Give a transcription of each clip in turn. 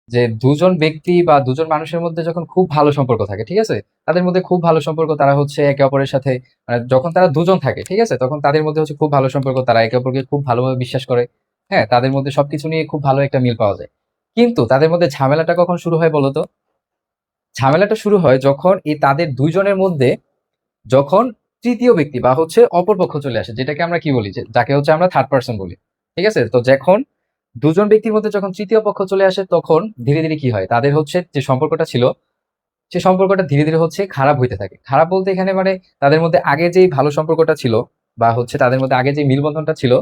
যে দুজন ব্যক্তি বা দুজন মানুষের মধ্যে যখন খুব ভালো সম্পর্ক থাকে, ঠিক আছে? তাদের মধ্যে খুব ভালো সম্পর্ক, তারা হচ্ছে একে অপরের সাথে মানে যখন তারা দুজন থাকে, ঠিক আছে? তখন তাদের মধ্যে হচ্ছে খুব ভালো সম্পর্ক, তারা একে অপরকে খুব ভালোভাবে বিশ্বাস করে। হ্যাঁ, তাদের মধ্যে সবকিছু নিয়ে খুব ভালো একটা মিল পাওয়া যায়। কিন্তু তাদের মধ্যে ঝামেলাটা কখন শুরু হয় বলতো? ঝামেলাটা শুরু হয় যখন এই তাদের ২ জনের মধ্যে যখন তৃতীয় ব্যক্তি বা হচ্ছে অপর পক্ষ চলে আসে, যেটাকে আমরা কি বলি? যে যাকে হচ্ছে আমরা থার্ড পারসন বলি। ঠিক আছে? তো যখন ২ জন ব্যক্তির মধ্যে যখন তৃতীয় পক্ষ চলে আসে, তখন ধীরে, ধীরে কি হয়? তাদের হচ্ছে যে সম্পর্কটা ছিল, সে সম্পর্কটা ধীরে, ধীরে হচ্ছে খারাপ হইতে থাকে। খারাপ বলতে এখানে মানে তাদের মধ্যে আগে যেই ভালো সম্পর্কটা ছিল বা হচ্ছে তাদের মধ্যে আগে যে মিলবন্ধনটা ছিল,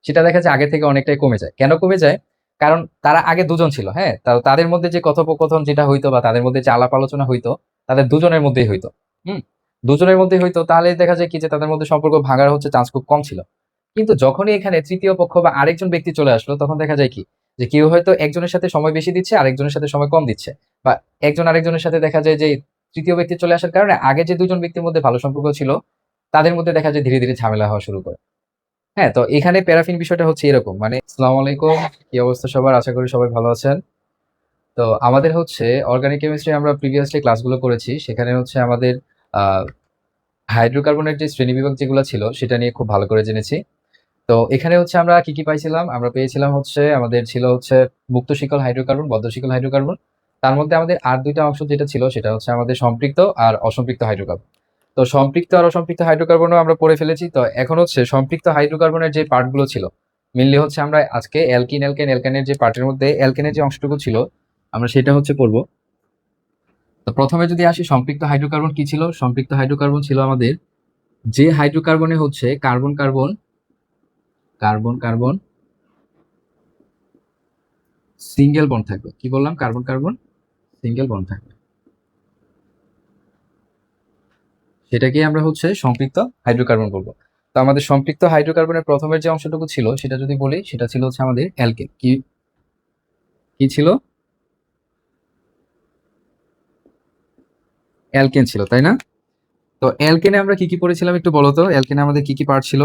সেটা দেখা যায় আগে থেকে অনেকটাই কমে যায়। কেন কমে যায়? কারণ তারা আগে ২ জন ছিল, হ্যাঁ? তাদের মধ্যে যে কথোপকথন যেটা হইতো বা তাদের মধ্যে যে আলাপ আলোচনা হইতো, তাদের ২ জনের মধ্যেই হইতো। হুম? ২ জনের মধ্যেই হইতো, তাহলে দেখা যায় কি যে তাদের মধ্যে সম্পর্ক ভাঙার হচ্ছে চান্স খুব কম ছিল। কিন্তু যখনই এখানে তৃতীয় পক্ষ বা আরেকজন ব্যক্তি চলে আসলো, তখন দেখা যায় কি? যে কেউ হয়তো একজনের সাথে সময় বেশি দিচ্ছে, আরেকজনের সাথে সময় কম দিচ্ছে। বা একজন আরেকজনের সাথে দেখা যায় যে তৃতীয় ব্যক্তি চলে আসার কারণে আগে যে ২ জন ব্যক্তির মধ্যে ভালো সম্পর্ক ছিল, তাদের মধ্যে দেখা যায় ধীরে, ধীরে ঝামেলা হওয়া শুরু করে। হ্যাঁ, তো এখানে প্যারাফিন বিষয়টা হচ্ছে এরকম। মানে আসসালামু আলাইকুম। কি অবস্থা সবার? আশা করি সবাই ভালো আছেন। তো আমাদের হচ্ছে অর্গানিক কেমিস্ট্রি আমরা প্রিভিয়াসলি ক্লাসগুলো করেছি। সেখানে হচ্ছে আমাদের আ হাইড্রোকার্বনের যে শ্রেণীবিভাগ যেগুলা ছিল সেটা নিয়ে খুব ভালো করে জেনেছি। তো এখানে হচ্ছে আমরা কি, কি পাইছিলাম? আমরা পেয়েছিলাম হচ্ছে আমাদের ছিল হচ্ছে মুক্ত শিকল হাইড্রোকার্বন, বদ্ধ শিকল হাইড্রোকার্বন। তার মধ্যে আমাদের আর ২ টা অংশ যেটা ছিল সেটা হচ্ছে আমাদের সম্পৃক্ত আর অসম্পৃক্ত হাইড্রোকার্বন। তো সম্পৃক্ত আর অসম্পৃক্ত হাইড্রোকার্বনও আমরা পড়ে ফেলেছি। তো এখন হচ্ছে সম্পৃক্ত হাইড্রোকার্বনের যে পার্টগুলো ছিল, মেইনলি হচ্ছে আমরা আজকে অ্যালকিন, অ্যালকেন, অ্যালকানের যে পার্টের মধ্যে অ্যালকেনের যে অংশটুকু ছিল, আমরা সেটা হচ্ছে পড়ব। তো ১ম এ যদি আসি সম্পৃক্ত হাইড্রোকার্বন কি ছিল? সম্পৃক্ত হাইড্রোকার্বন ছিল আমাদের যে হাইড্রোকার্বনে হচ্ছে carbon, carbon, carbon, carbon single bond থাকবে। কি বললাম? কার্বন, কার্বন সিঙ্গেল বন্ড থাকবে। সেটাকেই আমরা হচ্ছে সম্পৃক্ত হাইড্রোকার্বন বলবো। তো আমাদের সম্পৃক্ত হাইড্রোকার্বনের ১ম এর যে অংশটুকু ছিল সেটা যদি বলি, সেটা ছিল হচ্ছে আমাদের অ্যালকেন। কি ছিল? অ্যালকেন ছিল, তাই না? তো অ্যালকেনে আমরা কি, কি পড়েছিলাম একটু বলো তো? অ্যালকেনে আমাদের কি, কি পার্ট ছিল?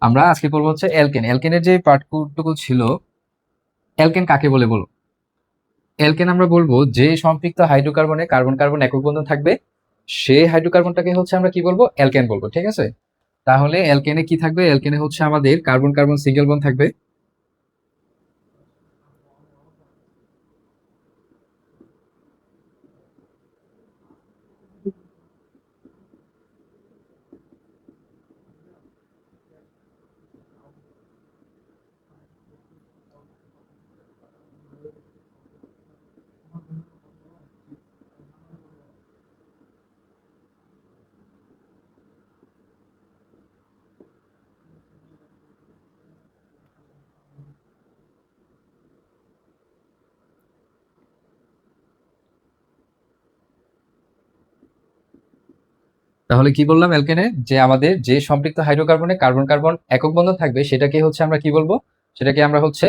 আমরা আজকে পড়বো হচ্ছে অ্যালকেন। অ্যালকেনের যে পার্টটুকু ছিল, অ্যালকেন কাকে বলে বলো? অ্যালকেন আমরা বলবো যে সম্পৃক্ত হাইড্রোকার্বনে কার্বন, কার্বন একক বন্ধন থাকবে, সেই হাইড্রোকার্বনটাকে হচ্ছে আমরা কি বলবো? অ্যালকেন বলবো। ঠিক আছে? তাহলে অ্যালকেনে কি থাকবে? অ্যালকেনে হচ্ছে আমাদের কার্বন, কার্বন সিঙ্গেল বন্ড থাকবে। তাহলে কি বললাম? অ্যালকেনে যে আমাদের যে সম্পৃক্ত হাইড্রোকার্বনে কার্বন, কার্বন একক বন্ধন থাকবে সেটাকে হচ্ছে আমরা কি বলবো? সেটাকে আমরা হচ্ছে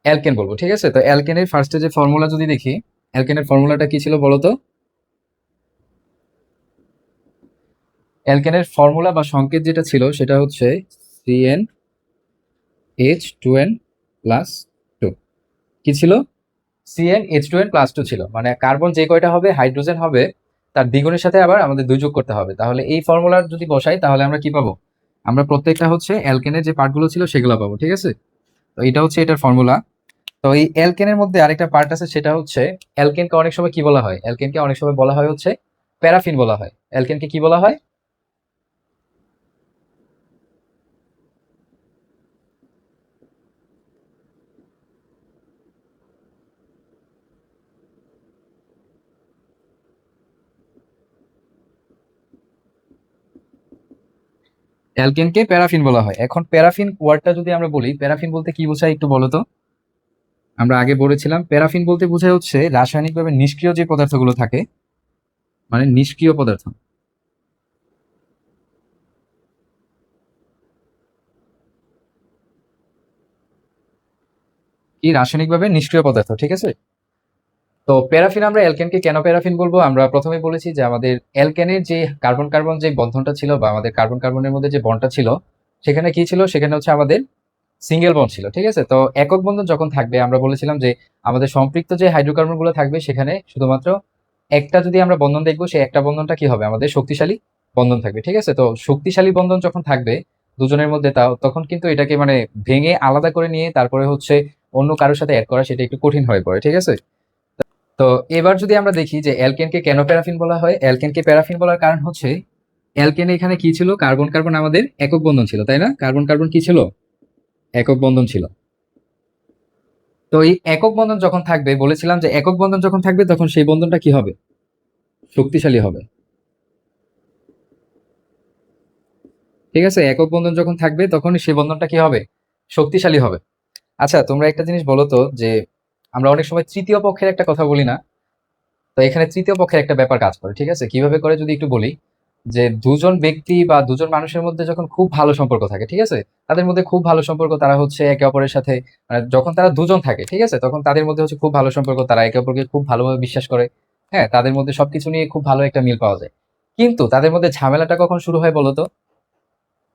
অ্যালকেন বলবো। ঠিক আছে? তো অ্যালকেনের ফার্স্টে যে ফর্মুলা যদি দেখি, অ্যালকেনের ফর্মুলাটা কি ছিল বলতো? অ্যালকেনের ফর্মুলা বা সংকেত যেটা ছিল সেটা হচ্ছে CnH2n প্লাস 2। কি ছিল? CnH2n প্লাস 2 ছিল। মানে কার্বন যে কয়টা হবে, হাইড্রোজেন হবে তার দ্বিগুণের সাথে আবার আমাদের ২ যোগ করতে হবে। তাহলে এই ফর্মুলার যদি বসাই তাহলে আমরা কি পাবো? আমরা প্রত্যেকটা হচ্ছে অ্যালকেনের যে পার্টগুলো ছিল সেগুলো পাবো। ঠিক আছে? তো এটা হচ্ছে এটার ফর্মুলা। তো এই অ্যালকেনের মধ্যে আরেকটা পার্ট আছে, সেটা হচ্ছে অ্যালকেনকে অনেক সময় কি বলা হয়? অ্যালকেনকে অনেক সময় বলা হয় হচ্ছে প্যারাফিন বলা হয়। অ্যালকেনকে কি বলা হয়? অ্যালকেনকে প্যারাফিন বলা হয়। এখন প্যারাফিন ওয়ার্ডটা যদি আমরা বলি, প্যারাফিন বলতে কি বোঝায় একটু বলো তো? আমরা আগে বলেছিলাম প্যারাফিন বলতে বোঝায় হচ্ছে রাসায়নিকভাবে নিষ্ক্রিয় যে পদার্থগুলো থাকে, মানে নিষ্ক্রিয় পদার্থ। কি রাসায়নিকভাবে নিষ্ক্রিয় পদার্থ, ঠিক আছে? তো প্যারাফিন, আমরা অ্যালকেনকে কেন প্যারাফিন বলবো? আমরা প্রথমে বলেছি যে আমাদের অ্যালকেনের যে কার্বন কার্বন যে বন্ধনটা ছিল, বা আমাদের কার্বন কার্বনের মধ্যে যে বন্ডটা ছিল, সেখানে কি ছিল? সেখানে হচ্ছে আমাদের সিঙ্গেল বন্ড ছিল। ঠিক আছে, তো একক বন্ধন যখন থাকবে, আমরা বলেছিলাম যে আমাদের সম্পৃক্ত যে হাইড্রোকার্বন গুলো থাকবে, সেখানে শুধুমাত্র একটা যদি আমরা বন্ধন দেখবো, সেই একটা বন্ধনটা কি হবে? আমাদের শক্তিশালী বন্ধন থাকবে। ঠিক আছে, তো শক্তিশালী বন্ধন যখন থাকবে দুজনের মধ্যে, তাও তখন কিন্তু এটাকে মানে ভেঙে আলাদা করে নিয়ে তারপরে হচ্ছে অন্য কারোর সাথে অ্যাড করা, সেটা একটু কঠিন হয়ে পড়ে। ঠিক আছে, তো এবার যদি আমরা দেখি যে অ্যালকেনকে কেন প্যারাফিন বলা হয়, অ্যালকেনকে প্যারাফিন বলার কারণ হচ্ছে অ্যালকেনে এখানে কি ছিল? কার্বন কার্বন আমাদের একক বন্ধন ছিল, তাই না? কার্বন কার্বন কি ছিল? একক বন্ধন ছিল। তো এই একক বন্ধন যখন থাকবে, বলেছিলাম যে একক বন্ধন যখন থাকবে তখন সেই বন্ধনটা কি হবে? শক্তিশালী হবে। ঠিক আছে, একক বন্ধন যখন থাকবে তখন সেই বন্ধনটা কি হবে? শক্তিশালী হবে। আচ্ছা, তোমরা একটা জিনিস বলো তো, যে আমরা অনেক সময় তৃতীয় পক্ষের একটা কথা বলি না? তো এখানে তৃতীয় পক্ষের একটা ব্যাপার কাজ করে। ঠিক আছে, কিভাবে করে যদি একটু বলি, যে দুজন ব্যক্তি বা দুজন মানুষের মধ্যে যখন খুব ভালো সম্পর্ক থাকে, ঠিক আছে, তাদের মধ্যে খুব ভালো সম্পর্ক, তারা হচ্ছে একে অপরের সাথে মানে যখন তারা দুজন থাকে, ঠিক আছে, তখন তাদের মধ্যে হচ্ছে খুব ভালো সম্পর্ক, তারা একে অপরকে খুব ভালোভাবে বিশ্বাস করে। হ্যাঁ, তাদের মধ্যে সবকিছু নিয়ে খুব ভালো একটা মিল পাওয়া যায়। কিন্তু তাদের মধ্যে ঝামেলাটা কখন শুরু হয় বলতো?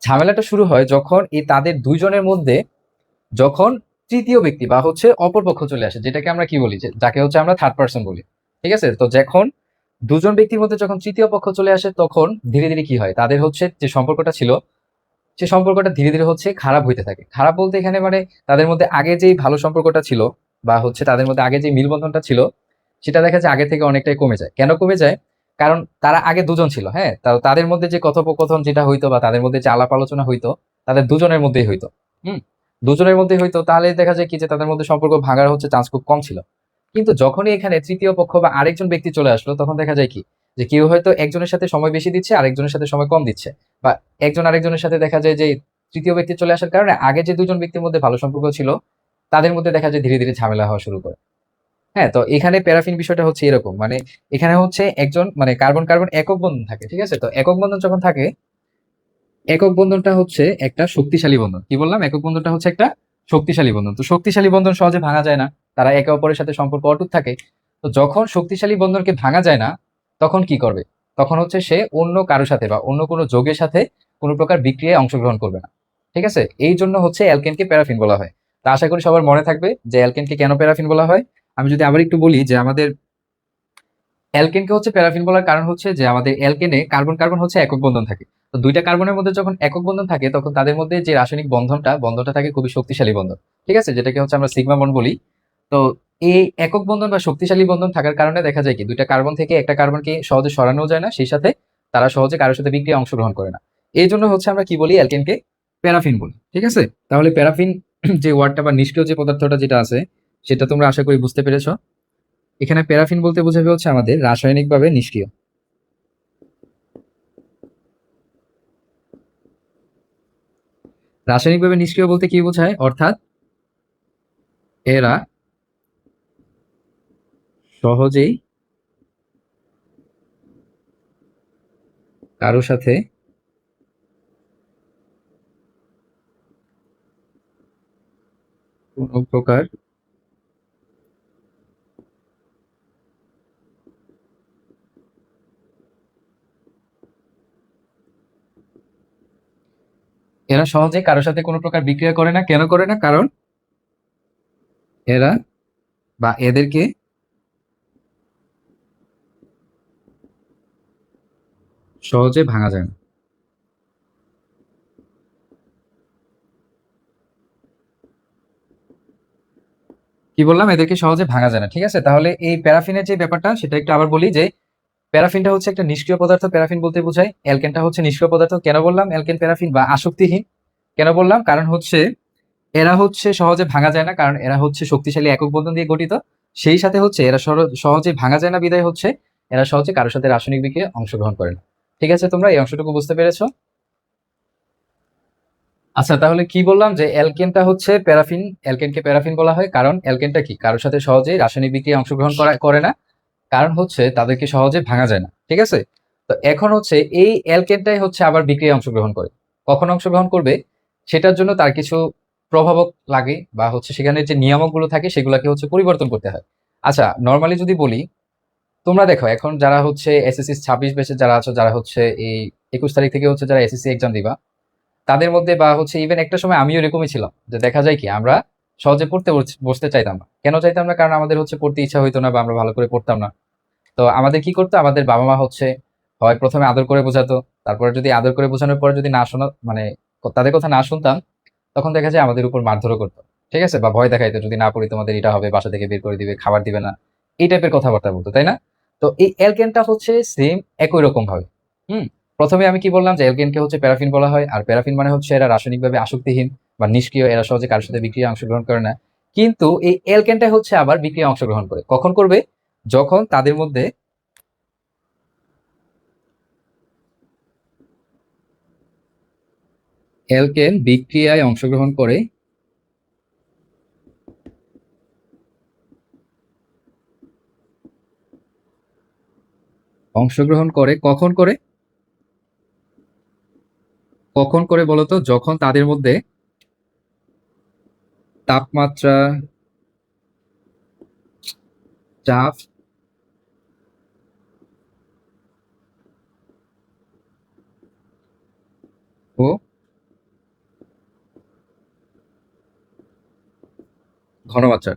ঝামেলাটা শুরু হয় যখন এই তাদের দুইজনের মধ্যে, যখন তৃতীয় ব্যক্তি বা হচ্ছে অপরপক্ষ চলে আসে, যেটাকে আমরা কি বলি, যাকে হচ্ছে আমরা থার্ড পার্সন বলি। ঠিক আছে, তো যখন দুজন ব্যক্তির মধ্যে যখন তৃতীয় পক্ষ চলে আসে, তখন ধীরে ধীরে কি হয়? তাদের হচ্ছে যে সম্পর্কটা ছিল, সে সম্পর্কটা ধীরে ধীরে হচ্ছে খারাপ হইতে থাকে। খারাপ বলতে এখানে মানে তাদের মধ্যে আগে যেই ভালো সম্পর্কটা ছিল, বা হচ্ছে তাদের মধ্যে আগে যে মিলবন্ধনটা ছিল, সেটা দেখা যায় আগে থেকে অনেকটাই কমে যায়। কেন কমে যায়? কারণ তারা আগে দুজন ছিল, হ্যাঁ, তাদের মধ্যে যে কথোপকথন যেটা হইতো, বা তাদের মধ্যে যে আলাপ আলোচনা হইতো, তাদের দুজনের মধ্যেই হইতো। হুম, দুজনের মধ্যে হইতো, তাহলে দেখা যায় কি যে তাদের মধ্যে সম্পর্ক ভাঙার হচ্ছে চান্স খুব কম ছিল। কিন্তু যখনই এখানে তৃতীয় পক্ষ বা আরেকজন ব্যক্তি চলে আসলো, তখন দেখা যায় কি, যে কেউ হয়তো একজনের সাথে সময় বেশি দিচ্ছে, আরেকজনের সাথে সময় কম দিচ্ছে, বা একজন আরেকজনের সাথে দেখা যায় যে তৃতীয় ব্যক্তি চলে আসার কারণে আগে যে দুজন ব্যক্তির মধ্যে ভালো সম্পর্ক ছিল, তাদের মধ্যে দেখা যায় ধীরে ধীরে ঝামেলা হওয়া শুরু করে। হ্যাঁ, তো এখানে প্যারাফিন বিষয়টা হচ্ছে এরকম, মানে এখানে হচ্ছে একজন মানে কার্বন কার্বন একক বন্ধন থাকে। ঠিক আছে, তো একক বন্ধন যখন থাকে, একক বন্ধনটা হচ্ছে একটা শক্তিশালী বন্ধন। কি বললাম? একক বন্ধনটা হচ্ছে একটা শক্তিশালী বন্ধন। তো শক্তিশালী বন্ধন সহজে ভাঙা যায় না, তারা একে অপরের সাথে সম্পর্ক অটুট থাকে। তো যখন শক্তিশালী বন্ধনকে ভাঙা যায় না, তখন কি করবে? তখন হচ্ছে সে অন্য কারোর সাথে বা অন্য কোনো যৌগের সাথে কোনো প্রকার বিক্রিয়ায় অংশগ্রহণ করবে না। ঠিক আছে, এই জন্য হচ্ছে অ্যালকেনকে প্যারাফিন বলা হয়। তা আশা করি সবার মনে থাকবে যে অ্যালকেনকে কেন প্যারাফিন বলা হয়। আমি যদি আবার একটু বলি, যে আমাদের অ্যালকেনকে হচ্ছে প্যারাফিন বলার কারণ হচ্ছে যে আমাদের অ্যালকেনে কার্বন কার্বন হচ্ছে একক বন্ধন থাকে। তো দুইটা কার্বনের মধ্যে যখন একক বন্ধন থাকে, তখন তাদের মধ্যে যে রাসায়নিক বন্ধনটা থাকে খুবই শক্তিশালী বন্ধন। ঠিক আছে, যেটাকে হচ্ছে আমরা সিগমা বন্ড বলি। তো এই একক বন্ধন বা শক্তিশালী বন্ধন থাকার কারণে দেখা যায় কি, দুইটা কার্বন থেকে একটা কার্বনকে সহজে সরানো যায় না, সেই সাথে তারা সহজে কারোর সাথে বিক্রিয়া অংশগ্রহণ করে না। এই জন্য হচ্ছে আমরা কি বলি? অ্যালকেনকে প্যারাফিন বলি। ঠিক আছে, তাহলে প্যারাফিন যে ওয়ার্ডটা বা নিষ্ক্রিয় যে পদার্থটা যেটা আছে, সেটা তোমরা আশা করি বুঝতে পেরেছো। এখানে প্যারাফিন বলতে বোঝাবে হচ্ছে আমাদের রাসায়নিকভাবে নিষ্ক্রিয়। রাসায়নিকভাবে নিষ্ক্রিয় বলতে কি বোঝায়? অর্থাৎ এরা সহজেই কারো সাথে কোনো প্রকার এরা সহজে কারো সাথে কোনো প্রকার বিক্রিয়া করে না। কেন করে না? কারণ এরা বা এদেরকে সহজে ভাঙা যায় না। কি বললাম? এদেরকে সহজে ভাঙা যায় না। ঠিক আছে, তাহলে এই প্যারাফিনের যে ব্যাপারটা, সেটা একটু আবার বলি, যে প্যারাফিনটা হচ্ছে একটা নিষ্ক্রিয় পদার্থ, প্যারাফিন বলতে বোঝায়। অ্যালকেনটা হচ্ছে নিষ্ক্রিয় পদার্থ। কেন বললাম অ্যালকেন প্যারাফিন বা আসক্তিহীন? কেন বললাম? কারণ হচ্ছে এরা হচ্ছে সহজে ভাঙা যায় না, কারণ এরা হচ্ছে শক্তিশালী একক বন্ধন দিয়ে গঠিত। সেই সাথে হচ্ছে এরা সহজে ভাঙা যায় না, বিদায় হচ্ছে এরা সহজে কারোর সাথে রাসায়নিক বিক্রিয়ায় অংশগ্রহণ করে না। ঠিক আছে, তোমরা এই অংশটুকু বুঝতে পেরেছো? আচ্ছা, তাহলে কি বললাম? যে অ্যালকেনটা হচ্ছে প্যারাফিন, অ্যালকেনকে প্যারাফিন বলা হয় কারণ অ্যালকেনটা কি কারোর সাথে সহজে রাসায়নিক বিক্রিয়ায় অংশগ্রহণ করে না, কারণ হচ্ছে তাদেরকে সহজে ভাঙা যায় না। ঠিক আছে, তো এখন হচ্ছে এই অ্যালকেনটাই হচ্ছে আবার বিক্রিয়ায় অংশগ্রহণ করে। কখন অংশগ্রহণ করবে? সেটার জন্য তার কিছু প্রভাবক লাগে, বা হচ্ছে সেখানে যে নিয়ামক গুলো থাকে সেগুলোকে হচ্ছে পরিবর্তন করতে হয়। আচ্ছা, নর্মালি যদি বলি, তোমরা দেখো এখন যারা হচ্ছে এসএসসি 26 ব্যাচে যারা আছো, যারা হচ্ছে এই 21 তারিখ থেকে হচ্ছে যারা এসএসসি এক্সাম দিবা, তাদের মধ্যে বা হচ্ছে ইভেন একটা সময় আমিও এরকমই ছিলাম, যে দেখা যায় কি আমরা সহজে পড়তে বসতে চাইতাম না। কেন চাইতাম না? কারণ আমাদের হচ্ছে পড়তে ইচ্ছা হইতো না বা আমরা ভালো করে পড়তাম না। তো আমাদের কি করতো, আমাদের বাবা মা হচ্ছে হয় প্রথমে আদর করে বোঝাতো, তারপরে যদি আদর করে বোঝানোর পরে যদি না শোনা মানে তাদের কথা না শুনতাম, তখন দেখা যায় আমাদের উপর মারধরও করতো। ঠিক আছে, বা ভয় দেখাইতো, যদি না পড়ি তোমাদের এটা হবে, বাসা থেকে বের করে দিবে, খাবার দিবে না, এই টাইপের কথাবার্তা বলতো, তাই না? তো এই অ্যালকেনটা হচ্ছে সেম একই রকম ভাবে। হুম। প্রথমে আমি কি বললাম যে অ্যালকেনকে হচ্ছে প্যারাফিন বলা হয়, আর প্যারাফিন মানে হচ্ছে এরা রাসায়নিকভাবে আসক্তিহীন বা নিষ্ক্রিয়, এরা সহজে কারোর সাথে বিক্রিয়া অংশগ্রহণ করে না। কিন্তু এই অ্যালকেনটা হচ্ছে আবার বিক্রিয়া অংশগ্রহণ করে। কখন করবে? যখন তাদের মধ্যে অ্যালকেন বিক্রিয়ায় অংশগ্রহণ করে, কখন করে? কখন করে বলতো? যখন তাদের মধ্যে তাপমাত্রা, চাপ ও ঘনমাত্রা।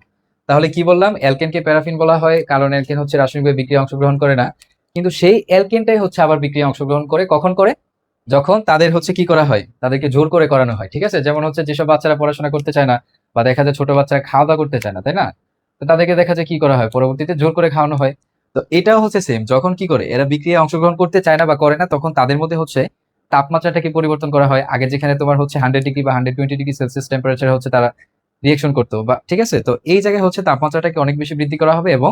তাহলে কি বললাম? অ্যালকেনকে প্যারাফিন বলা হয় কারণ অ্যালকেন হচ্ছে রাসায়নিকভাবে বিক্রিয়া অংশগ্রহণ করে না। কিন্তু সেই অ্যালকেনটাই হচ্ছে আবার বিক্রিয়া অংশগ্রহণ করে, কখন করে? যখন তাদের হচ্ছে কি করা হয়, তাদেরকে জোর করে করানো হয়। ঠিক আছে, যেমন হচ্ছে যেসব বাচ্চারা পড়াশোনা করতে চায় না, বা দেখা যায় ছোট বাচ্চারা খাওয়া দাওয়া করতে চায় না, তাই না? তো তাদেরকে দেখা যায় কি করা হয়, পরবর্তীতে জোর করে খাওয়ানো হয়। তো এটাও হচ্ছে সেম, যখন কি করে এরা বিক্রিয়ায় অংশগ্রহণ করতে চায় না বা করে না, তখন তাদের মধ্যে হচ্ছে তাপমাত্রাটাকে পরিবর্তন করা হয়। আগে যেখানে তোমার হচ্ছে 100 ডিগ্রি বা 120 ডিগ্রি সেলসিয়াস টেম্পারেচার হচ্ছে তারা রিয়েকশন করতো বা, ঠিক আছে, তো এই জায়গায় হচ্ছে তাপমাত্রাটাকে অনেক বেশি বৃদ্ধি করা হবে, এবং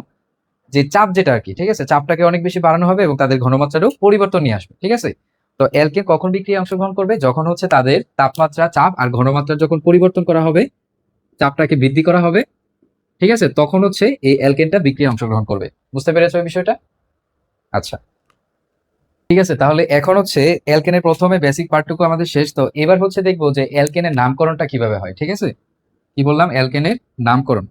যে চাপ যেটা আর কি, ঠিক আছে, চাপটাকে অনেক বেশি বাড়ানো হবে এবং তাদের ঘনমাত্রারও পরিবর্তন নিয়ে আসবে। ঠিক আছে, তো অ্যালকেন কখন বিক্রিয়ায় অংশগ্রহণ করবে? যখন হচ্ছে তাদের তাপমাত্রা, চাপ আর ঘনমাত্রা যখন পরিবর্তন করা হবে, চাপটাকে বৃদ্ধি করা হবে, ঠিক আছে, তখন হচ্ছে এই অ্যালকেনটা বিক্রিয়ায় অংশগ্রহণ করবে। বুঝতে পেরেছো এই বিষয়টা? আচ্ছা, ঠিক আছে, তাহলে এখন হচ্ছে অ্যালকেনের প্রথমে বেসিক পার্টটুকু আমাদের শেষ। তো এবার হচ্ছে দেখবো যে অ্যালকেনের নামকরণটা কিভাবে হয়। ঠিক আছে, কি বললাম? অ্যালকেনের নামকরণ।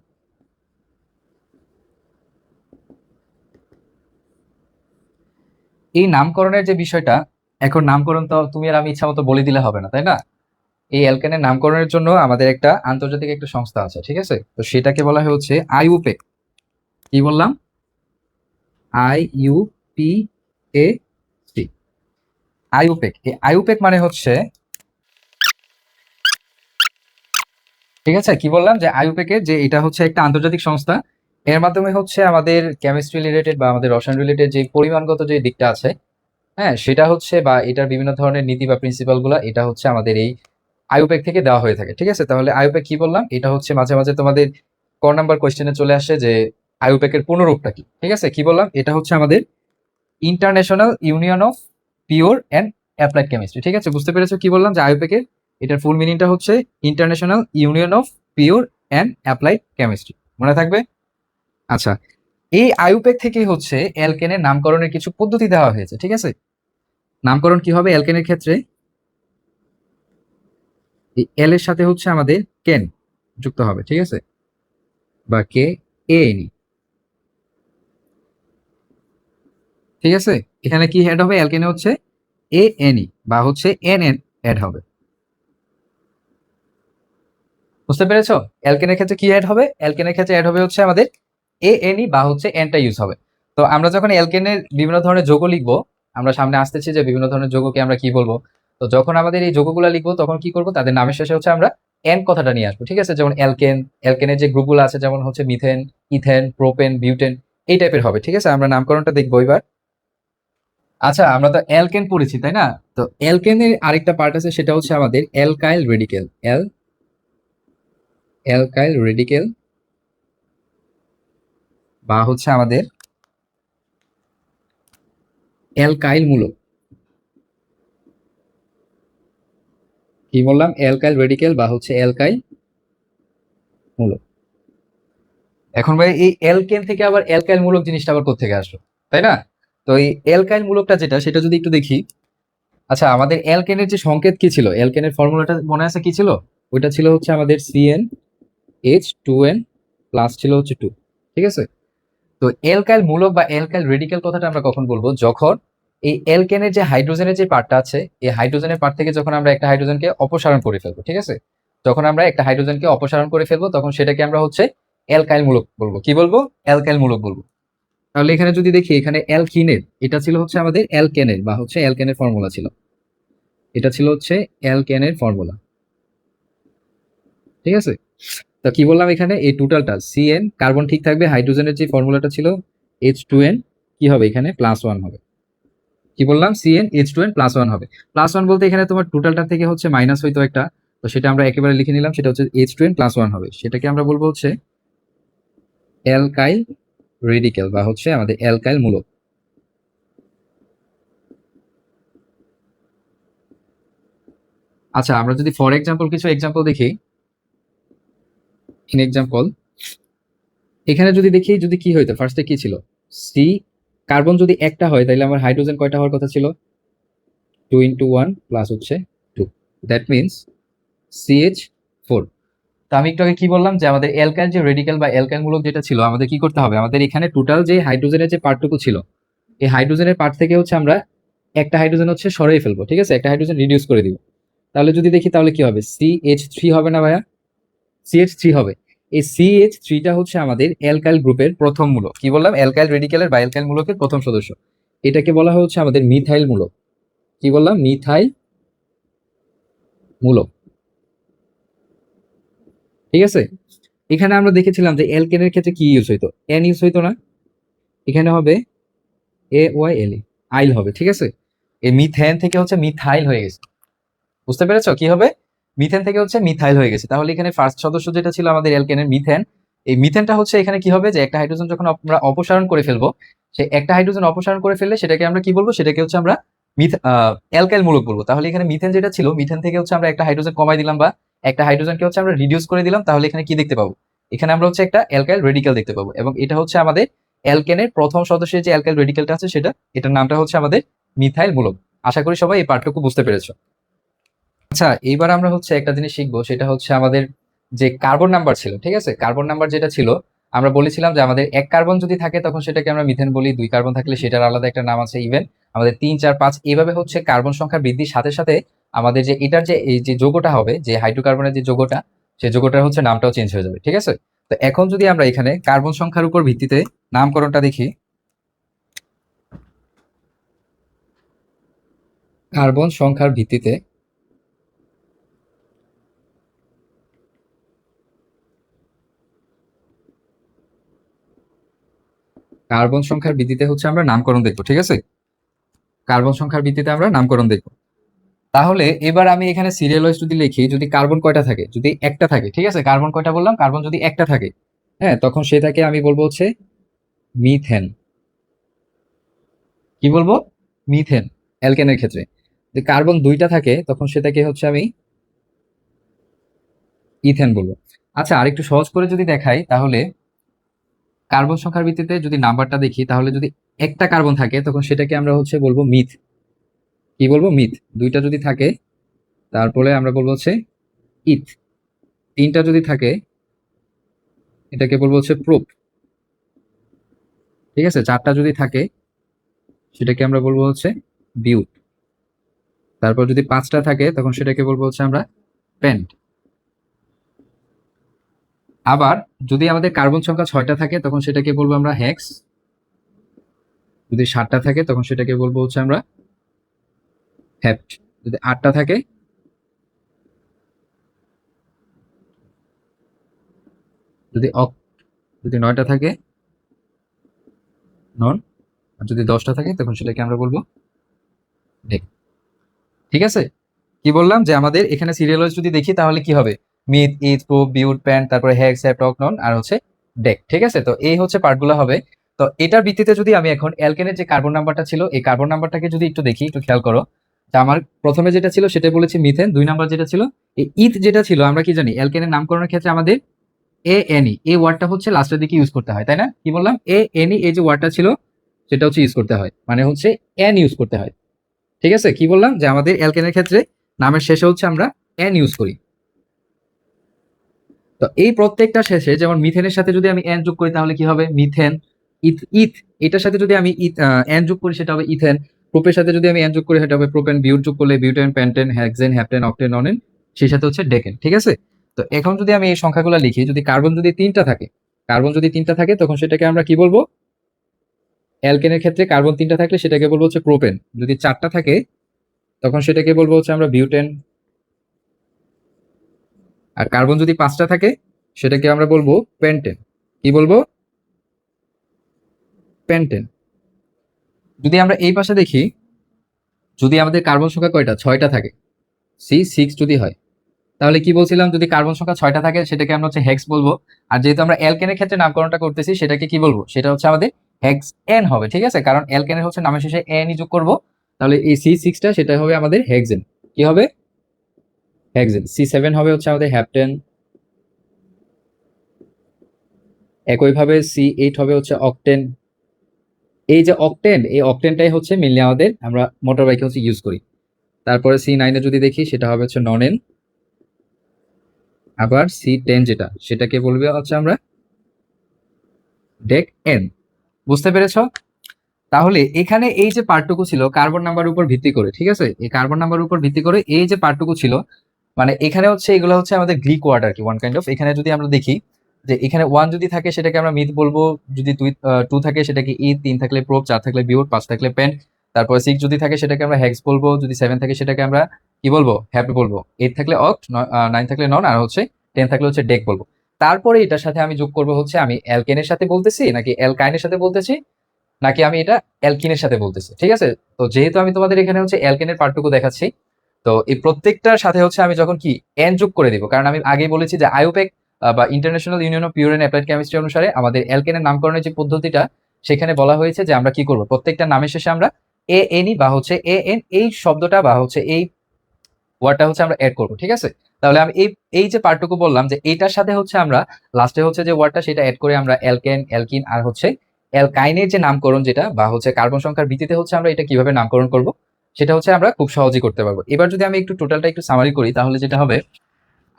এই নামকরণের যে বিষয়টা, এখন নামকরণ তো তুমি আর আমি ইচ্ছা মতো বলে দিলে হবে না, তাই না? এই অ্যালকেনের নামকরণের জন্য আমাদের একটা আন্তর্জাতিক একটা সংস্থা আছে, ঠিক আছে, তো সেটাকে বলা হয় হচ্ছে আইইউপিএক। কি বললাম? IUPAC। আইইউপিএক, এই আইইউপিএক মানে হচ্ছে, ঠিক আছে, কি বললাম যে আইইউপিএক এর যে এটা হচ্ছে একটা আন্তর্জাতিক সংস্থা। এর মাধ্যমে হচ্ছে আমাদের কেমিস্ট্রি রিলেটেড বা আমাদের রসায়ন রিলেটেড যে পরিমাণগত যে দিকটা আছে, হ্যাঁ, সেটা হচ্ছে, বা এটার বিভিন্ন ধরনের নীতি বা প্রিন্সিপাল গুলা, এটা হচ্ছে আমাদের এই আইইউপিএক থেকে দেওয়া হয়ে থাকে। ঠিক আছে, তাহলে আইইউপিএক কি বললাম, এটা হচ্ছে মাঝে মাঝে তোমাদের নাম্বার কোয়েশ্চেনে চলে আসে যে আইইউপিএক এর পূর্ণরূপটা কি। ঠিক আছে, কি বললাম, এটা হচ্ছে আমাদের international Union of pure and applied chemistry. ঠিক আছে, বুঝতে পেরেছো কি বললাম, যে আইইউপিএক এর এটার ফুল মিনিংটা হচ্ছে international Union of pure and applied chemistry. মনে থাকবে? আচ্ছা, এই আইইউপিএক থেকে হচ্ছে অ্যালকেনের নামকরণের কিছু পদ্ধতি দেওয়া হয়েছে। ঠিক আছে, নামকরণ কি হবে অ্যালকেনের ক্ষেত্রে? এই এল এর সাথে হচ্ছে আমাদের কেন যুক্ত হবে, ঠিক আছে, বা কে এ এন ই। ঠিক আছে, এখানে কি অ্যাড হবে? অ্যালকেনে হচ্ছে এ এন ই বা হচ্ছে এন এন অ্যাড হবে। বুঝতে পেরেছো? অ্যালকেনের ক্ষেত্রে কি অ্যাড হবে? অ্যালকেনের ক্ষেত্রে অ্যাড হবে হচ্ছে আমাদের এ এন ই বা হচ্ছে এনটা ইউজ হবে। তো আমরা যখন অ্যালকেনের বিভিন্ন ধরনের যৌগ লিখবো, আমরা সামনে আসতেছি যে বিভিন্ন ধরনের যৌগকে আমরা কি বলবো, তো যখন আমাদের এই যৌগগুলো লিখবো তখন কি করবো, তাদের নামের শেষে হচ্ছে আমরা এন কথাটা নিয়ে আসবো। ঠিক আছে, যেমন অ্যালকেন, অ্যালকেনের যে গ্রুপগুলো আছে যেমন হচ্ছে মিথেন, ইথেন, প্রোপেন, বিউটেন, এই টাইপের হবে। ঠিক আছে, আমরা নামকরণটা দেখবো এবার। আচ্ছা, আমরা তো অ্যালকেন পড়েছি, তাই না? তো অ্যালকেনের আরেকটা পার্ট আছে, সেটা হচ্ছে আমাদের অ্যালকাইল রেডিকেল। অ্যালকাইল রেডিকেল বা হচ্ছে আমাদের অ্যালকাইল মূলক। কি বললাম? অ্যালকাইল রেডিকেল বা হচ্ছে অ্যালকাইল মূলক। এখন ভাই এই অ্যালকেন থেকে আবার অ্যালকাইল মূলক জিনিসটা আবার কোত্থেকে আসলো, তাই না? তো এই অ্যালকাইল মূলকটা যেটা, সেটা যদি একটু দেখি। আচ্ছা, আমাদের অ্যালকেনের যে সংকেত কি ছিল, অ্যালকেনের ফর্মুলাটা মনে আছে কি ছিল? ওইটা ছিল হচ্ছে আমাদের CnH2n প্লাস ছিল হচ্ছে 2। ঠিক আছে, তো অ্যালকাইল মূলক বা অ্যালকাইল রেডিক্যাল কথাটা আমরা কখন বলবো, যখন এই অ্যালকেনের যে হাইড্রোজেনের যে পার্টটা আছে, এই হাইড্রোজেনের পার্ট থেকে যখন আমরা একটা হাইড্রোজেনকে অপসারণ করে ফেলবো, ঠিক আছে, যখন আমরা একটা হাইড্রোজেনকে অপসারণ করে ফেলবো তখন সেটাকে আমরা হচ্ছে অ্যালকাইল মূলক বলবো। কি বলবো? অ্যালকাইল মূলক বলবো। তাহলে এখানে যদি দেখি, এখানে অ্যালকিনের, এটা ছিল হচ্ছে আমাদের অ্যালকেনের বা হচ্ছে অ্যালকেনের ফর্মুলা ছিল, এটা ছিল হচ্ছে অ্যালকেনের ফর্মুলা, ঠিক আছে। তো কি বললাম, এখানে এই টোটালটা সিএন কার্বন ঠিক থাকবে, হাইড্রোজেনের যে ফর্মুলাটা ছিল H2n কি হবে, এখানে +1 হবে। কি বললাম, CnH2n +1 হবে। +1 বলতে এখানে তোমার টোটালটা থেকে হচ্ছে মাইনাস হইতো একটা, তো সেটা আমরা একেবারে লিখে নিলাম, সেটা হচ্ছে H2n +1 হবে, সেটাকে আমরা বলবো হচ্ছে অ্যালকাইল রেডিক্যাল বা হচ্ছে আমাদের অ্যালকাইল মূলক। আচ্ছা, আমরা যদি ফর এক্সাম্পল কিছু এক্সাম্পল দেখি, ইন এক্সাম্পল এখানে যদি দেখি, যদি কি হইতো, ফার্স্টে কি ছিল, সি কার্বন যদি একটা হয় তাহলে আমার হাইড্রোজেন কয়টা হওয়ার কথা ছিল, 2 × 1 প্লাস হচ্ছে 2, দ্যাট মিনস CH4। তো আমি একটু আগে কি বললাম, যে আমাদের অ্যালকাইল যে রেডিক্যাল বা অ্যালকাইল মূলক যেটা ছিল, আমাদের কি করতে হবে, আমাদের এখানে টোটাল যে হাইড্রোজেনের যে পার্টটুকু ছিল, এই হাইড্রোজেনের পার্ট থেকে হচ্ছে আমরা একটা হাইড্রোজেন হচ্ছে সরিয়ে ফেলবো, ঠিক আছে, একটা হাইড্রোজেন রিডিউস করে দিব। তাহলে যদি দেখি তাহলে কি হবে, CH3 হবে না ভাইয়া, CH3 হবে। এই CH3টা হচ্ছে আমাদের অ্যালকাইল গ্রুপের প্রথম মূলক। কি বললাম, অ্যালকাইল রেডিক্যালের বা অ্যালকাইল মূলকের প্রথম সদস্য, এটাকে বলা হচ্ছে আমাদের মিথাইল মূলক। কি বললাম, মিথাইল মূলক, ঠিক আছে। এখানে আমরা দেখেছিলাম যে অ্যালকেনের ক্ষেত্রে কি ইউজ হইতো, এন ইউজ হইতো না, এখানে হবে AYLE, আইল হবে, ঠিক আছে। এই মিথেন থেকে হচ্ছে মিথাইল হয়ে গেছে, বুঝতে পেরেছো কি হবে, মিথেন থেকে হচ্ছে মিথাইল হয়ে গেছে। তাহলে এখানে ফার্স্ট সদস্য যেটা ছিল আমাদের অ্যালকেনের মিথেন, এই মিথেনটা হচ্ছে এখানে কি হবে, যে একটা হাইড্রোজেন যখন আমরা অপসারণ করে ফেলবো, সে একটা হাইড্রোজেন অপসারণ করে ফেললে সেটাকে আমরা কি বলবো, সেটাকে হচ্ছে আমরা অ্যালকাইল মূলক বলবো। তাহলে এখানে মিথেন যেটা ছিল, মিথেন থেকে হচ্ছে আমরা একটা হাইড্রোজেন কমাই দিলাম বা একটা হাইড্রোজেনকে হচ্ছে আমরা রিডিউস করে দিলাম, তাহলে এখানে কি দেখতে পাবো, এখানে আমরা হচ্ছে একটা অ্যালকাইল রেডিক্যাল দেখতে পাবো, এবং এটা হচ্ছে আমাদের অ্যালকেনের প্রথম সদস্যের যে অ্যালকাইল রেডিক্যালটা আছে সেটা, এটার নামটা হচ্ছে আমাদের মিথাইল মূলক। আশা করি সবাই এই পার্টটুকু বুঝতে পেরেছো। আচ্ছা, এইবার আমরা হচ্ছে একটা জিনিস শিখবো, সেটা হচ্ছে আমাদের যে কার্বন নাম্বার ছিল, ঠিক আছে, কার্বন নাম্বার যেটা ছিল, আমরা বলেছিলাম যে আমাদের 1 কার্বন যদি থাকে তখন সেটাকে আমরা মিথেন বলি, 2 কার্বন থাকলে সেটার আলাদা একটা নাম আছে, ইভেন আমাদের 3, 4, 5 এইভাবে হচ্ছে কার্বন সংখ্যা বৃদ্ধির সাথে সাথে আমাদের যে এটার যে এই যে যৌগটা হবে, যে হাইড্রোকার্বনের যে যৌগটা, সেই যৌগটার হচ্ছে নামটাও চেঞ্জ হয়ে যাবে, ঠিক আছে। তো এখন যদি আমরা এখানে কার্বন সংখ্যার উপর ভিত্তিতে নামকরণটা দেখি, কার্বন সংখ্যার ভিত্তিতে, কার্বন সংখ্যার ভিত্তিতে হচ্ছে আমরা নামকরণ দেখবো, ঠিক আছে, কার্বন সংখ্যার ভিত্তিতে আমরা নামকরণ দেখবো। তাহলে এবার আমি এখানে সিরিয়াল ওয়াইজ যদি লিখি, যদি কার্বন কয়টা থাকে, যদি একটা থাকে, ঠিক আছে, কার্বন কয়টা বললাম, কার্বন যদি একটা থাকে, হ্যাঁ, তখন সেটাকে আমি বলবো হচ্ছে মিথেন। কি বলবো, মিথেন, অ্যালকেনের ক্ষেত্রে। যদি কার্বন 2টা থাকে তখন সেটাকে হচ্ছে আমি ইথেন বলবো। আচ্ছা, আর একটু সহজ করে যদি দেখাই, তাহলে কার্বন সংখ্যার ভিত্তিতে যদি নাম্বারটা দেখি, তাহলে যদি একটা কার্বন থাকে তখন সেটাকে আমরা হচ্ছে বলবো মিথ। কি বলবো, মিথ। 2টা যদি থাকে তারপরে আমরা বলবো হচ্ছে ইথ। 3টা যদি থাকে এটাকে বলবো হচ্ছে প্রোপ, ঠিক আছে। 4টা যদি থাকে সেটাকে আমরা বলবো হচ্ছে বিউট। তারপর যদি 5টা থাকে তখন সেটাকে বলবো হচ্ছে আমরা পেন্ট। আবার যদি আমাদের কার্বন সংখ্যা 6টা থাকে তখন সেটাকে বলবো আমরা হেক্স। যদি 7টা থাকে তখন সেটাকে বলবো হচ্ছে আমরা হেপ্ট। যদি 8টা থাকে, যদি অক, যদি 9টা থাকে নন, আর যদি 10টা থাকে তখন সেটাকে আমরা বলবো ডেক, ঠিক আছে। কি বললাম, যে আমাদের এখানে সিরিয়াল ওয়াইজ যদি দেখি তাহলে কি হবে, মিথ, ইথ, প্রোপ, বিউট, প্যান্ট, তারপরে হেক্স, হেপ্ট, অক, নন, আর হচ্ছে ডেক, ঠিক আছে। তো এই হচ্ছে পার্টগুলো হবে। তো এটার ভিত্তিতে যদি আমি এখন অ্যালকেনের যে কার্বন নাম্বারটা ছিল, এই কার্বন নাম্বারটাকে যদি একটু দেখি, একটু খেয়াল করো, যে আমার প্রথমে যেটা ছিল সেটা বলেছি মিথেন, 2 নাম্বার যেটা ছিল এই ইথ যেটা ছিল, আমরা কি জানি অ্যালকেনের নামকরণের ক্ষেত্রে আমাদের ANE এই ওয়ার্ডটা হচ্ছে লাস্টের দিকে ইউজ করতে হয়, তাই না? কি বললাম, ANE এই যে ওয়ার্ডটা ছিল সেটা হচ্ছে ইউজ করতে হয়, মানে হচ্ছে এন ইউজ করতে হয়, ঠিক আছে। কি বললাম, যে আমাদের অ্যালকেনের ক্ষেত্রে নামের শেষে হচ্ছে আমরা এন ইউজ করি। তো এই প্রত্যেকটা শেষে, যেমন মিথেনের সাথে যদি আমি এন যোগ করি তাহলে কি হবে, মিথেন। ইথ ইথ এটার সাথে যদি আমি এন যোগ করি সেটা হবে ইথেন। প্রোপের সাথে যদি আমি এন যোগ করি সেটা হবে প্রোপেন। বিউট যোগ করলে butane, pentane, hexane, heptane, octane, nonane, সেই সাথে হচ্ছে ডেকেন। ঠিক আছে? তো এখন যদি আমি এই সংখ্যাগুলো লিখি, যদি কার্বন যদি তিনটা থাকে, কার্বন যদি তিনটা থাকে তখন সেটাকে আমরা কি বলবো? অ্যালকেনের ক্ষেত্রে কার্বন তিনটা থাকলে সেটাকে বলবো হচ্ছে প্রোপেন। যদি চারটা থাকে তখন সেটাকে বলবো হচ্ছে আমরা বিউটেন। আর কার্বন যদি পাঁচটা থাকে সেটাকে আমরা বলবো পেন্টেন। কি বলবো? পেন্টেন। যদি আমরা এই পাশে দেখি, যদি আমাদের কার্বন সংখ্যা কয়টা? ছয়টা থাকে, C6 যদি হয়, তাহলে কি বলছিলাম? যদি কার্বন সংখ্যা ছয়টা থাকে সেটাকে আমরা হচ্ছে হেক্স বলবো। আর যেহেতু আমরা অ্যালকেনের ক্ষেত্রে নামকরণটা করতেছি সেটাকে কি বলবো? সেটা হচ্ছে আমাদের হেক্স এন হবে। ঠিক আছে? কারণ অ্যালকেনের হচ্ছে নামের শেষে এনই যোগ করবো, তাহলে এই C6টা সেটা হবে আমাদের হেক্সেন। কি হবে? হেক্সেন। C7 হবে হচ্ছে আমাদের হ্যাপটেন। একইভাবে C8 হবে হচ্ছে অকটেন। এই যে অকটেন, এই অকটেনটাই হচ্ছে মেনলি আমাদের আমরা মোটর বাইকে হচ্ছে ইউজ করি। তারপরে C9 এ যদি দেখি সেটা হবে হচ্ছে ননেন। আবার C10 যেটা, সেটাকে বলবে হচ্ছে আমরা ডেক এন। বুঝতে পেরেছো? তাহলে এখানে এই যে পার্টটুকু ছিল কার্বন নাম্বার উপর ভিত্তি করে, ঠিক আছে, এই কার্বন নাম্বার উপর ভিত্তি করে এই যে পার্টটুকু ছিল, মানে এখানে হচ্ছে এগুলো হচ্ছে আমাদের গ্রিক ওয়ার্ড আর কি, ওয়ান কাইন্ড অফ। এখানে যদি আমরা দেখি যে এখানে ওয়ান যদি থাকে সেটাকে আমরা মিথ বলবো, যদি টু থাকে সেটাকে ই, তিন থাকলে প্রোপ, চার থাকলে বিউট, পাঁচ থাকলে পেন, তারপরে সিক্স যদি থাকে সেটাকে আমরা হেক্স বলবো, যদি সেভেন থাকে সেটাকে আমরা কি বলবো? হ্যাপ বলবো, এইট থাকলে অক্ট, নাইন থাকলে নন, আর হচ্ছে টেন থাকলে হচ্ছে ডেক বলবো। তারপরে এটার সাথে আমি যোগ করবো হচ্ছে আমি অ্যালকেনের সাথে বলতেছি নাকি অ্যালকাইনের সাথে বলতেছি, নাকি আমি এটা অ্যালকিনের সাথে বলতেছি। ঠিক আছে? তো যেহেতু আমি তোমাদের এখানে হচ্ছে অ্যালকেনের পার্টটুকু দেখাচ্ছি, তো এই প্রত্যেকটার সাথে হচ্ছে আমি যখন কি এন যোগ করে দিব, কারণ আমি আগেই বলেছি যে আইউপ্যাক বা International Union of Pure and Applied Chemistry অনুসারে আমাদের অ্যালকেনের নামকরণের যে পদ্ধতিটা, সেখানে বলা হয়েছে যে আমরা কি করব, প্রত্যেকটা নামের শেষে আমরা এ এনই বা হচ্ছে এ এন এই শব্দটা বা হচ্ছে এই ওয়ার্ডটা হচ্ছে আমরা এড করব। ঠিক আছে? তাহলে আমি এই এই যে পার্টটুকু বললাম যে এইটার সাথে হচ্ছে আমরা লাস্টে হচ্ছে যে ওয়ার্ডটা সেটা এড করে আমরা অ্যালকেন, অ্যালকিন আর হচ্ছে অ্যালকাইনের যে নামকরণ যেটা বা হচ্ছে কার্বন সংখ্যার ভিত্তিতে হচ্ছে আমরা এটা কিভাবে নামকরণ করব সেটা হচ্ছে আমরা খুব সহজেই করতে পারবো। এবার যদি আমি একটু টোটালটা একটু সামারি করি তাহলে যেটা হবে,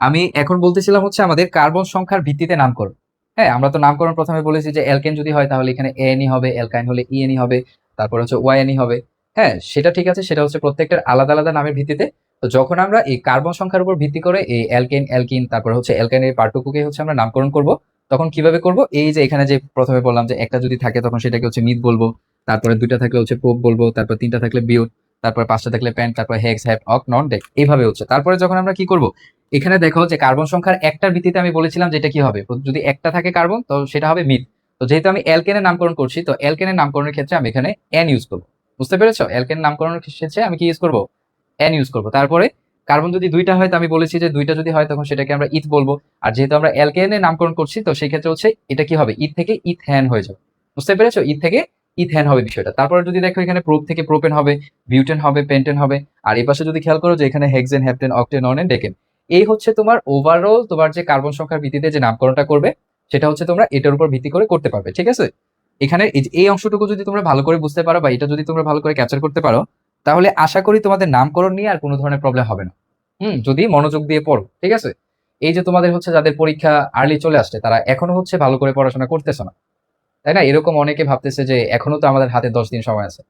আমি এখন বলতেছিলাম হচ্ছে আমাদের কার্বন সংখ্যার ভিত্তিতে নামকরণ। হ্যাঁ, আমরা তো নামকরণ প্রথমে বলেছি যে অ্যালকেন যদি হয় তাহলে এখানে এনই হবে, অ্যালকাইন হলে ইএনই হবে, তারপর হচ্ছে ওয়াইএনই হবে। হ্যাঁ, সেটা ঠিক আছে, সেটা হচ্ছে প্রত্যেকটার আলাদা আলাদা নামের ভিত্তিতে। তো যখন আমরা এই কার্বন সংখ্যার উপর ভিত্তি করে এই অ্যালকেন, অ্যালকিন, তারপর হচ্ছে অ্যালকাইনের পার্টটুকুকে হচ্ছে আমরা নামকরণ করব, তখন কিভাবে করব? এই যে এখানে যে প্রথমে বললাম যে একটা যদি থাকে তখন সেটাকে হচ্ছে মিথ বলবো, তারপরে দুইটা থাকলে হচ্ছে প্রোপ বলবো, তারপর তিনটা থাকলে বিউট, তারপর পাঁচটা থাকলে প্যান্ট, তারপর হেক্স, হ্যাপ, অক, নন, ডেক, এইভাবে হচ্ছে। তারপরে যখন আমরা কি করব, এখানে দেখো যে কার্বন সংখ্যার একটার ভিত্তিতে আমি বলেছিলাম যে এটা কি হবে, যদি একটা থাকে কার্বন তো সেটা হবে মিথ। তো যেহেতু আমি অ্যালকেনের নামকরণ করছি, তো অ্যালকেনের নামকরণের ক্ষেত্রে আমি এখানে এন ইউজ করবো। বুঝতে পেরেছো? অ্যালকেনের নামকরণের ক্ষেত্রে আমি কি ইউজ করবো? এন ইউজ করবো। তারপরে কার্বন যদি দুইটা হয় তো আমি বলেছি যে দুইটা যদি হয় তখন সেটাকে আমরা ইথ বলবো। আর যেহেতু আমরা অ্যালকেনের নামকরণ করছি তো সেই ক্ষেত্রে হচ্ছে এটা কি হবে, ইথ থেকে ইথেন হয়ে যাবে। বুঝতে পেরেছো? ইথ থেকে ইথেন হবে বিষয়টা। তারপরে যদি দেখো এখানে প্রোপ থেকে প্রোপেন হবে, বিউটেন হবে, পেন্টেন হবে। আর এই পাশে যদি খেয়াল করো যে এখানে হেক্সেন, হ্যাপটেন, অক্টেন, ননেন, ডেকেন। এই হচ্ছে তোমার ওভারঅল তোমার যে কার্বন সংখ্যার ভিত্তিতে যে নামকরণটা করবে সেটা হচ্ছে তোমরা এটার উপর ভিত্তি করে করতে পারবে। ঠিক আছে? এখানে এই অংশটুকু যদি তোমরা ভালো করে বুঝতে পারো বা এটা যদি তোমরা ভালো করে ক্যাপচার করতে পারো, তাহলে আশা করি তোমাদের নামকরণ নিয়ে আর কোনো ধরনের প্রবলেম হবে না। যদি মনোযোগ দিয়ে পড়ো। ঠিক আছে? এই যে তোমাদের হচ্ছে যাদের পরীক্ষা আর্লি চলে আসছে তারা এখনো হচ্ছে ভালো করে পড়াশোনা করতেছে না, তাই না? এরকম অনেকে ভাবতেছে যে এখনো তো আমাদের হাতে 10 দিন সময় আছে।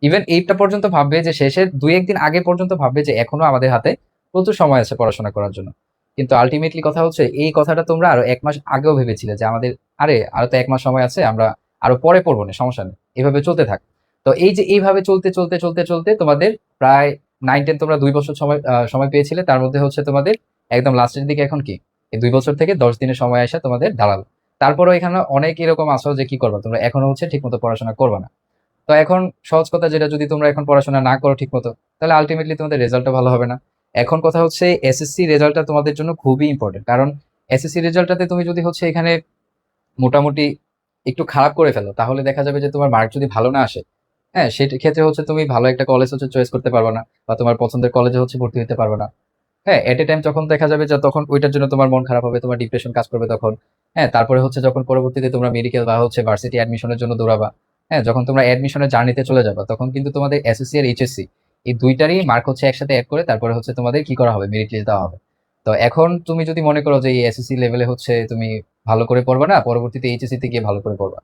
ইভেন এইটা পর্যন্ত ভাববে যে শেষের দুই একদিন আগে পর্যন্ত ভাববে যে এখনো আমাদের হাতে প্রচুর সময় আছে পড়াশোনা করার জন্য। কিন্তু আলটিমেটলি কথা হচ্ছে এই কথাটা তোমরা আরো 1 মাস আগেও ভেবেছিলে যে আমাদের আরে আরো তো 1 মাস সময় আছে, আমরা আরো পরে পড়বো না, সমস্যা নেই, এভাবে চলতে থাক। তো এই যে এইভাবে চলতে চলতে চলতে চলতে তোমাদের প্রায় 9-10 তোমরা 2 বছর সময় পেয়েছিলে, তার মধ্যে হচ্ছে তোমাদের একদম লাস্টের দিকে এখন কি এই 2 বছর থেকে 10 দিনের সময় আসা তোমাদের দাঁড়ালো। তারপরও এখানে অনেক এরকম আসো যে কি করবা তোমরা এখনো হচ্ছে ঠিক মতো পড়াশোনা করবা না। তো এখন সহজ কথা যেটা, যদি তোমরা এখন পড়াশোনা না করো ঠিক মতো তাহলে আলটিমেটলি তোমাদের রেজাল্টটা ভালো হবে না। এখন কথা হচ্ছে এসএসসি রেজাল্টটা তোমাদের জন্য খুবই ইম্পর্টেন্ট, কারণ এসএসসি রেজাল্টটাতে তুমি যদি হচ্ছে এখানে মোটামুটি একটু খারাপ করে ফেলো তাহলে দেখা যাবে যে তোমার মার্ক যদি ভালো না আসে, হ্যাঁ, সেটা ক্ষেত্রে হচ্ছে তুমি ভালো একটা কলেজ হচ্ছে চয়েস করতে পারবে না বা তোমার পছন্দের কলেজে হচ্ছে ভর্তি হতে পারবে না। হ্যাঁ, এট এ টাইম যখন দেখা যাবে যে তখন ওইটার জন্য তোমার মন খারাপ হবে, তোমার ডিপ্রেশন কাজ করবে তখন। হ্যাঁ, তারপরে হচ্ছে যখন পরবর্তীতে তোমরা মেডিকেল বা হচ্ছে ভার্সিটি অ্যাডমিশনের জন্য দৌড়াবা, হ্যাঁ, যখন তোমরা অ্যাডমিশনের জার্নিতে চলে যাবা তখন কিন্তু তোমাদের এসএসসি আর এইচএসসি এই দুইটারই মার্ক হচ্ছে একসাথে অ্যাড করে তারপরে হচ্ছে তোমাদের কি করা হবে, মেরিট লিস্ট দেওয়া হবে। তো এখন তুমি যদি মনে করো যে এই এসএসসি লেভেলে হচ্ছে তুমি ভালো করে পড়বা না, পরবর্তীতে এইচএসসি তে গিয়ে ভালো করে পড়বা,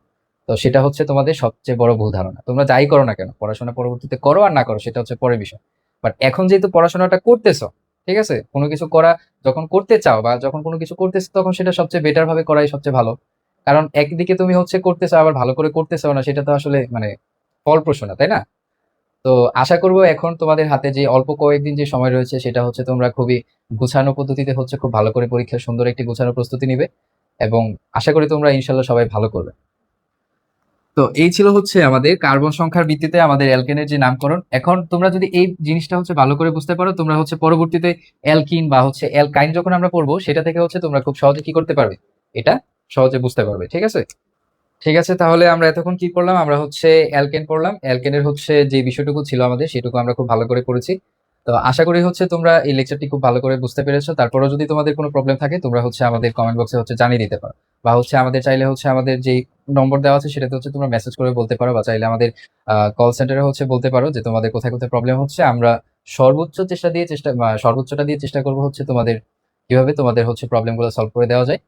তো তো সেটা হচ্ছে তোমাদের সবচেয়ে বড় ভুল ধারণা। তোমরা যাই করো না কেন, পড়াশোনা পরবর্তীতে করো আর না করো সেটা হচ্ছে পরের বিষয়। বাট এখন যেহেতু পড়াশোনাটা করতেছো, ঠিক আছে, কোনো কিছু করা যখন করতে চাও বা যখন কোনো কিছু করতেছো তখন সেটা সবচেয়ে বেটার ভাবে করাই সবচেয়ে ভালো। কারণ একদিকে তুমি হচ্ছে করতেছো আবার ভালো করে করতেছো না, সেটা তো আসলে মানে ফলপ্রসূ না, তাই না? তো আশা করব এখন তোমাদের হাতে যে অল্প কয়েকদিন যে সময় রয়েছে সেটা হচ্ছে তোমরা খুবই গুছানো পদ্ধতিতে হচ্ছে খুব ভালো করে পরীক্ষার সুন্দর একটি গুছানো প্রস্তুতি নিবে, এবং আশা করি তোমরা ইনশাল্লাহ সবাই ভালো করবে। তো এই ছিল হচ্ছে আমাদের কার্বন সংখ্যার ভিত্তিতে আমাদের অ্যালকেনের যে নামকরণ। এখন তোমরা যদি এই জিনিসটা হচ্ছে ভালো করে বুঝতে পারো, তোমরা হচ্ছে পরবর্তীতে অ্যালকিন বা হচ্ছে অ্যালকাইন যখন আমরা পড়বো সেটা থেকে হচ্ছে তোমরা খুব সহজে কি করতে পারবে, এটা সহজে বুঝতে পারবে। ঠিক আছে? ঠিক আছে, তাহলে আমরা এতক্ষণ কি করলাম, আমরা হচ্ছে অ্যালকেন পড়লাম। অ্যালকেনের হচ্ছে যে বিষয়টুকু ছিল আমাদের সেটুকু আমরা খুব ভালো করে পড়েছি। তো আশা করি হচ্ছে তোমরা এই লেকচারটি খুব ভালো করে বুঝতে পেরেছো। তারপরেও যদি তোমাদের কোনো প্রবলেম থাকে তোমরা হচ্ছে আমাদের কমেন্ট বক্সে হচ্ছে জানিয়ে দিতে পারো, বা হচ্ছে আমাদের চাইলে হচ্ছে আমাদের যেই নম্বর দেওয়া আছে সেটাতে হচ্ছে তোমরা মেসেজ করে বলতে পারো, বা চাইলে আমাদের কল সেন্টারে হচ্ছে বলতে পারো যে তোমাদের কোথায় কোথায় প্রবলেম হচ্ছে। আমরা সর্বোচ্চটা দিয়ে চেষ্টা করবো হচ্ছে তোমাদের কিভাবে তোমাদের হচ্ছে প্রবলেমগুলো সলভ করে দেওয়া যায়।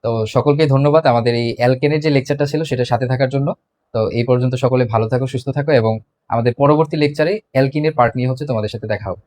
তো সকলকে ধন্যবাদ আমাদের এই অ্যালকেনের যে লেকচারটা ছিল সেটা সাথে থাকার জন্য। তো এই পর্যন্ত সকলে ভালো থাকো, সুস্থ থাকো, এবং আমাদের পরবর্তী লেকচারে অ্যালকিনের পার্ট নিয়ে হচ্ছে তোমাদের সাথে দেখা হবে।